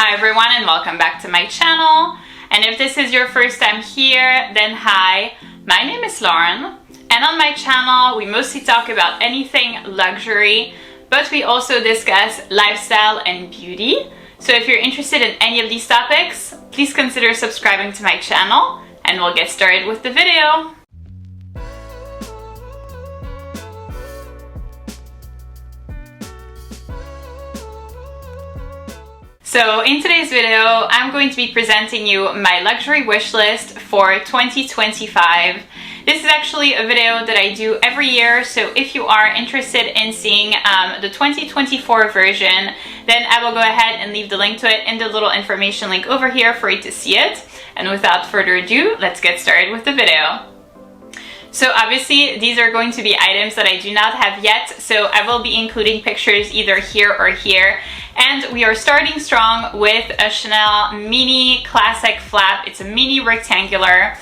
Hi everyone and welcome back to my channel. And if this is your first time here, then hi, my name is Lauren. And on my channel, we mostly talk about anything luxury, but we also discuss lifestyle and beauty. So if you're interested in any of these topics, please consider subscribing to my channel and we'll get started with the video. So in today's video, I'm going to be presenting you my luxury wish list for 2025. This is actually a video that I do every year, so if you are interested in seeing the 2024 version, then I will go ahead and leave the link to it in the little information link over here for you to see it. And without further ado, let's get started with the video. So obviously these are going to be items that I do not have yet, so I will be including pictures either here or here. And we are starting strong with a Chanel mini classic flap. It's a mini rectangular.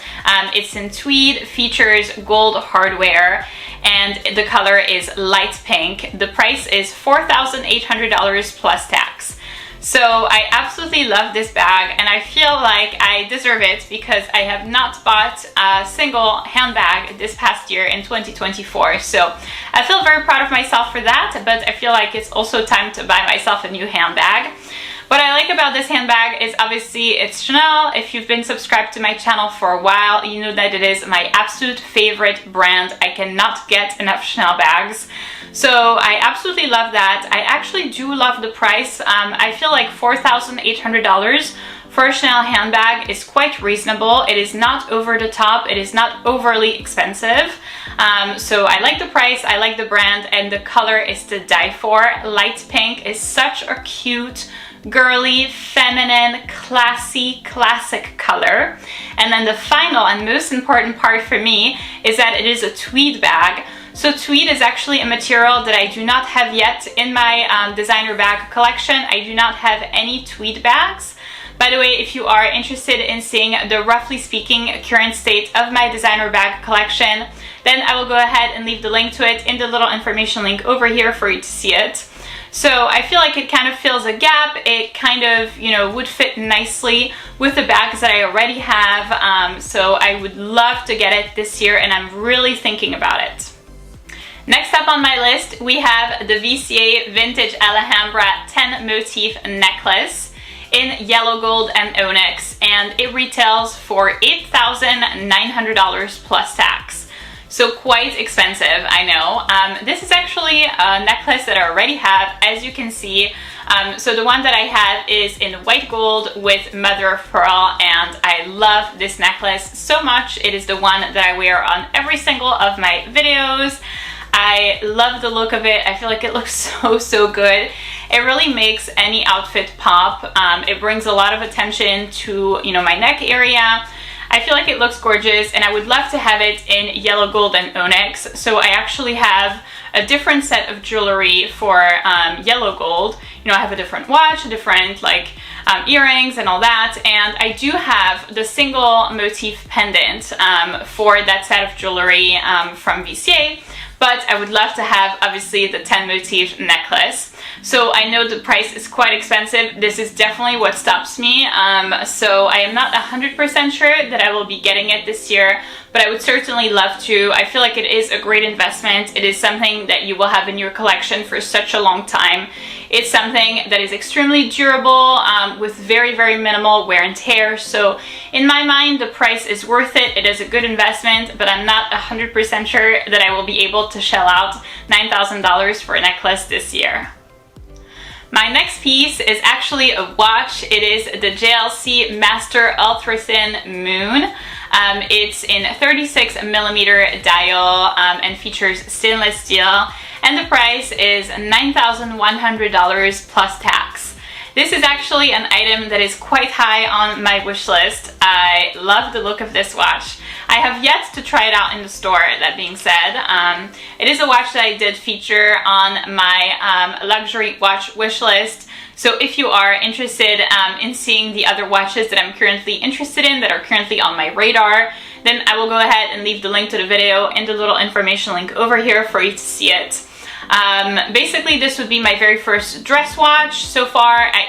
It's in tweed, features gold hardware, and the color is light pink. The price is $4,800 plus tax. So I absolutely love this bag and I feel like I deserve it because I have not bought a single handbag this past year in 2024. So I feel very proud of myself for that, but I feel like it's also time to buy myself a new handbag. What I like about this handbag is obviously it's Chanel. If you've been subscribed to my channel for a while, you know that it is my absolute favorite brand. I cannot get enough Chanel bags. So I absolutely love that. I actually do love the price. I feel like $4,800 for a Chanel handbag is quite reasonable. It is not over the top. It is not overly expensive. So I like the price, I like the brand, and the color is to die for. Light pink is such a cute, girly, feminine, classy, classic color. And then the final and most important part for me is that it is a tweed bag. So tweed is actually a material that I do not have yet in my designer bag collection. I do not have any tweed bags. By the way, if you are interested in seeing the roughly speaking current state of my designer bag collection, then I will go ahead and leave the link to it in the little information link over here for you to see it. So I feel like it kind of fills a gap. It kind of, you know, would fit nicely with the bags that I already have. So I would love to get it this year and I'm really thinking about it. Next up on my list, we have the VCA Vintage Alhambra 10 motif necklace in yellow gold and onyx, and it retails for $8,900 plus tax. So quite expensive, I know. This is actually a necklace that I already have, as you can see. So the one that I have is in white gold with mother of pearl, and I love this necklace so much. It is the one that I wear on every single of my videos. I love the look of it. I feel like it looks so good. It really makes any outfit pop. It brings a lot of attention to, you know, my neck area. I feel like it looks gorgeous and I would love to have it in yellow gold and onyx. So I actually have a different set of jewelry for yellow gold. You know, I have a different watch, a different like earrings and all that. And I do have the single motif pendant for that set of jewelry from VCA. But I would love to have, obviously, the 10 motif necklace. So I know the price is quite expensive. This is definitely what stops me. So I am not 100% sure that I will be getting it this year, but I would certainly love to. I feel like it is a great investment. It is something that you will have in your collection for such a long time. It's something that is extremely durable with very minimal wear and tear. So in my mind, the price is worth it. It is a good investment, but I'm not 100% sure that I will be able to shell out $9,000 for a necklace this year. My next piece is actually a watch. It is the JLC Master Ultra Thin Moon. It's in 36mm dial and features stainless steel, and the price is $9,100 plus tax. This is actually an item that is quite high on my wish list. I love the look of this watch. I have yet to try it out in the store, that being said. It is a watch that I did feature on my luxury watch wish list. So if you are interested in seeing the other watches that I'm currently interested in, that are currently on my radar, then I will go ahead and leave the link to the video in the little information link over here for you to see it. Basically, this would be my very first dress watch so far. I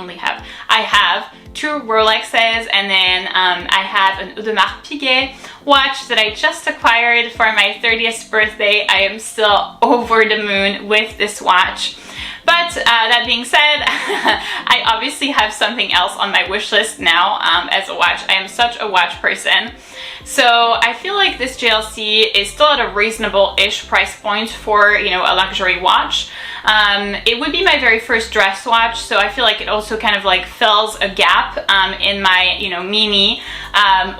I have 2 Rolexes, and then I have an Audemars Piguet watch that I just acquired for my 30th birthday. I am still over the moon with this watch. But that being said, I obviously have something else on my wish list now as a watch. I am such a watch person. So I feel like this JLC is still at a reasonable-ish price point for, you know, a luxury watch. It would be my very first dress watch, so I feel like it also kind of like fills a gap in my, you know, mini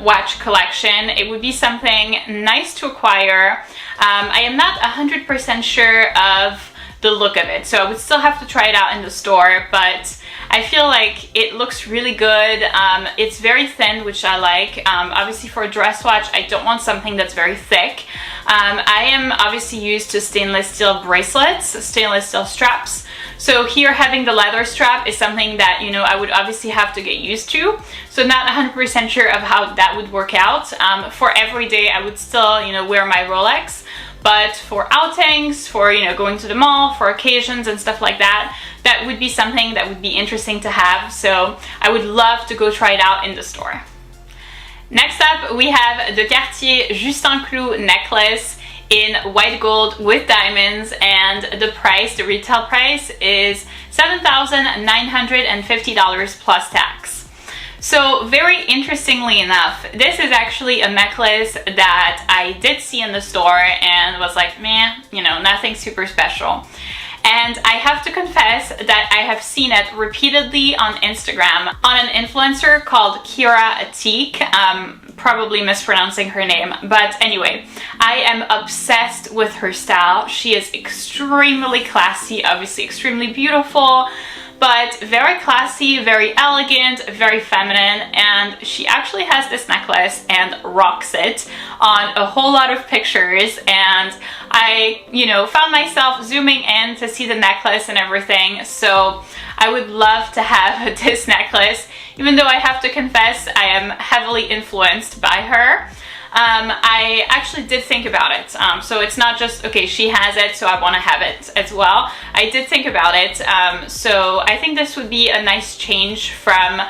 watch collection. It would be something nice to acquire. I am not 100% sure of the look of it, so I would still have to try it out in the store, but I feel like it looks really good. It's very thin, which I like. Obviously for a dress watch, I don't want something that's very thick. I am obviously used to stainless steel bracelets, stainless steel straps. So here having the leather strap is something that, you know, I would obviously have to get used to. So not 100% sure of how that would work out. For every day, I would still, you know, wear my Rolex. But for outings, for, you know, going to the mall, for occasions and stuff like that, that would be something that would be interesting to have. So I would love to go try it out in the store. Next up, we have the Cartier Justin Clou necklace in white gold with diamonds, and the price, the retail price, is $7,950 plus tax. So very interestingly enough, this is actually a necklace that I did see in the store and was like, meh, you know, nothing super special. And I have to confess that I have seen it repeatedly on Instagram on an influencer called Kira Atik, probably mispronouncing her name, but anyway, I am obsessed with her style. She is extremely classy, obviously extremely beautiful, but very classy, very elegant, very feminine, and she actually has this necklace and rocks it on a whole lot of pictures, and I, you know, found myself zooming in to see the necklace and everything, so I would love to have this necklace, even though I have to confess I am heavily influenced by her. I actually did think about it, so it's not just, okay, she has it, so I want to have it as well. I did think about it, so I think this would be a nice change from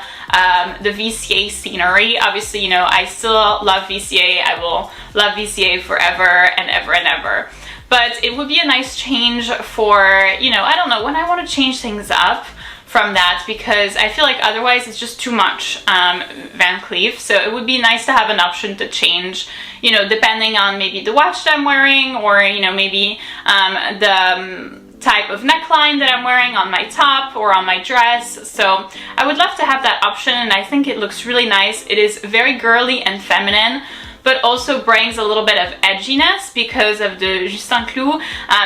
the VCA scenery. Obviously, you know, I still love VCA. I will love VCA forever and ever and ever. But it would be a nice change for, you know, I don't know, when I want to change things up from that, because I feel like otherwise it's just too much Van Cleef. So it would be nice to have an option to change, you know, depending on maybe the watch that I'm wearing, or, you know, maybe the type of neckline that I'm wearing on my top or on my dress. So I would love to have that option, and I think it looks really nice. It is very girly and feminine, but also brings a little bit of edginess because of the Justin Clou.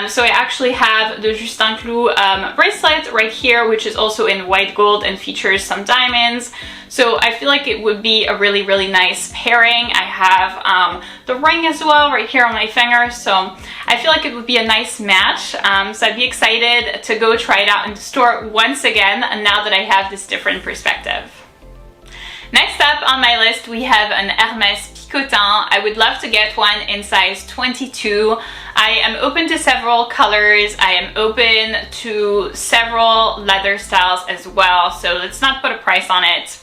So I actually have the Justin Clou bracelet right here, which is also in white gold and features some diamonds. So I feel like it would be a really, really nice pairing. I have the ring as well right here on my finger, so I feel like it would be a nice match. So I'd be excited to go try it out in the store once again, now that I have this different perspective. Next up on my list, we have an Hermès Picotin. I would love to get one in size 22. I am open to several colors. I am open to several leather styles as well, so let's not put a price on it.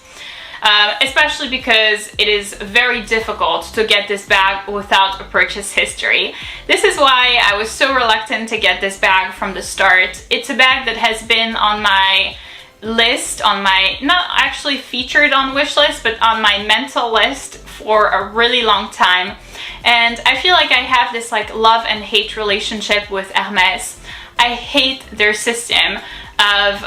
Especially because it is very difficult to get this bag without a purchase history. This is why I was so reluctant to get this bag from the start. It's a bag that has been on my list, on my, not actually featured on Wishlist, but on my mental list for a really long time. And I feel like I have this like love and hate relationship with Hermès. I hate their system of,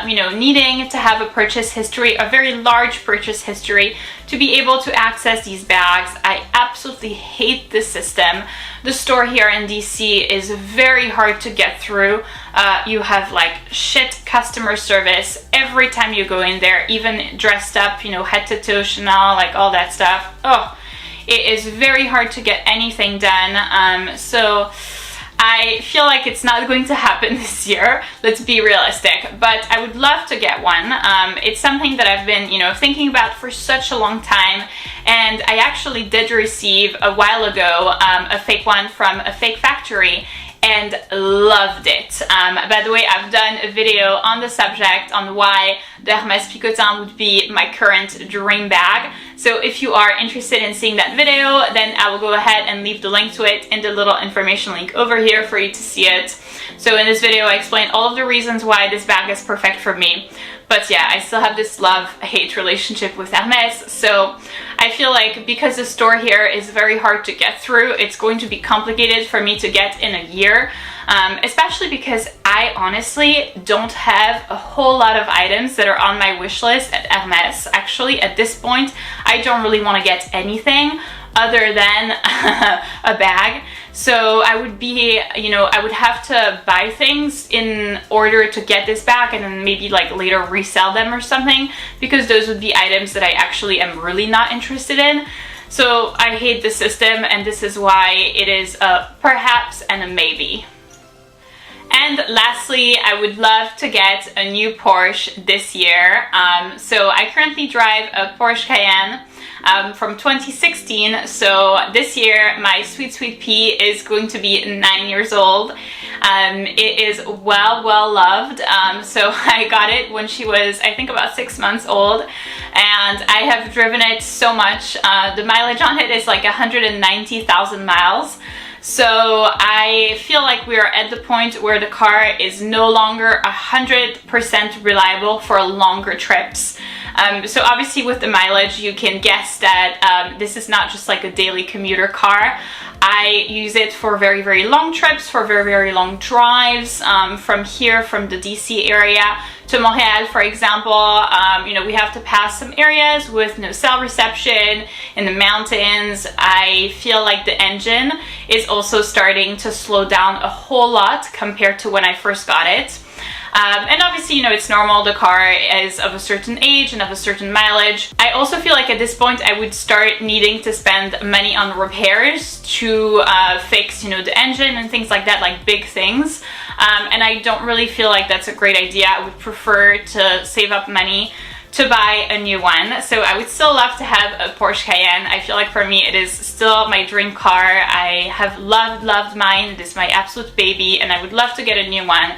you know, needing to have a purchase history, a very large purchase history, to be able to access these bags. I absolutely hate this system. The store here in DC is very hard to get through. You have like shit customer service every time you go in there, even dressed up, you know, head to toe Chanel, like all that stuff. Oh, it is very hard to get anything done. So I feel like it's not going to happen this year, let's be realistic, but I would love to get one. It's something that I've been, you know, thinking about for such a long time, and I actually did receive a while ago a fake one from a fake factory, and loved it. By the way, I've done a video on the subject on why the Hermès Picotin would be my current dream bag. So if you are interested in seeing that video, then I will go ahead and leave the link to it in the little information link over here for you to see it. So in this video, I explain all of the reasons why this bag is perfect for me. But yeah, I still have this love-hate relationship with Hermès, so I feel like because the store here is very hard to get through, it's going to be complicated for me to get in a year, especially because I honestly don't have a whole lot of items that are on my wish list at Hermès. Actually, at this point, I don't really want to get anything other than a bag. So I would be, I would have to buy things in order to get this back and then maybe like later resell them or something, because those would be items that I actually am really not interested in. So I hate the system, and this is why it is a perhaps and a maybe. And lastly, I would love to get a new Porsche this year. So I currently drive a Porsche Cayenne from 2016, so this year my sweet pea is going to be 9 years old. It is well loved, so I got it when she was, I think, about 6 months old, and I have driven it so much. The mileage on it is like 190,000 miles. So I feel like we are at the point where the car is no longer 100% reliable for longer trips. So obviously with the mileage, you can guess that this is not just like a daily commuter car. I use it for very long trips, for very long drives, from here, from the DC area to Montreal, for example. We have to pass some areas with no cell reception in the mountains. I feel like the engine is also starting to slow down a whole lot compared to when I first got it. And obviously, it's normal, the car is of a certain age and of a certain mileage. I also feel like at this point I would start needing to spend money on repairs to fix, the engine and things like that, like big things. And I don't really feel like that's a great idea. I would prefer to save up money to buy a new one. So I would still love to have a Porsche Cayenne. I feel like for me it is still my dream car. I have loved mine. It is my absolute baby, and I would love to get a new one.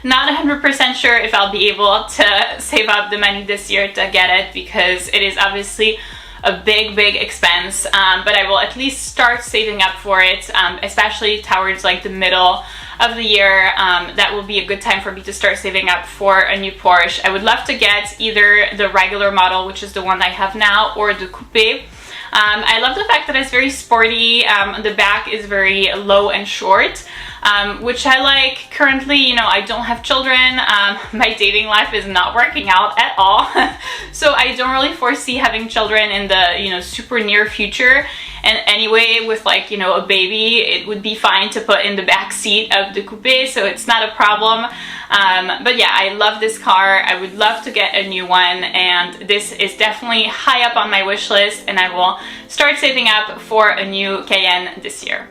Not 100% sure if I'll be able to save up the money this year to get it, because it is obviously a big expense, but I will at least start saving up for it, especially towards like the middle of the year. That will be a good time for me to start saving up for a new Porsche. I would love to get either the regular model, which is the one I have now, or the coupe. I love the fact that it's very sporty. The back is very low and short, which I like. Currently, I don't have children. My dating life is not working out at all. So I don't really foresee having children in the, super near future. And anyway, with like, a baby, it would be fine to put in the back seat of the coupe, so it's not a problem. But yeah, I love this car. I would love to get a new one, and this is definitely high up on my wish list, and I will start saving up for a new Cayenne this year.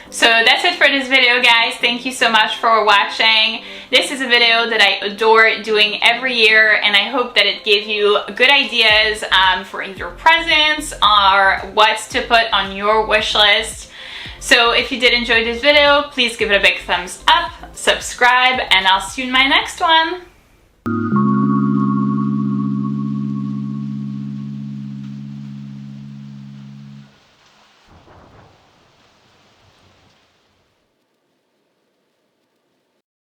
So that's it for this video, guys. Thank you so much for watching. This is a video that I adore doing every year, and I hope that it gave you good ideas for either presents or what to put on your wish list. So if you did enjoy this video, please give it a big thumbs up, subscribe, and I'll see you in my next one.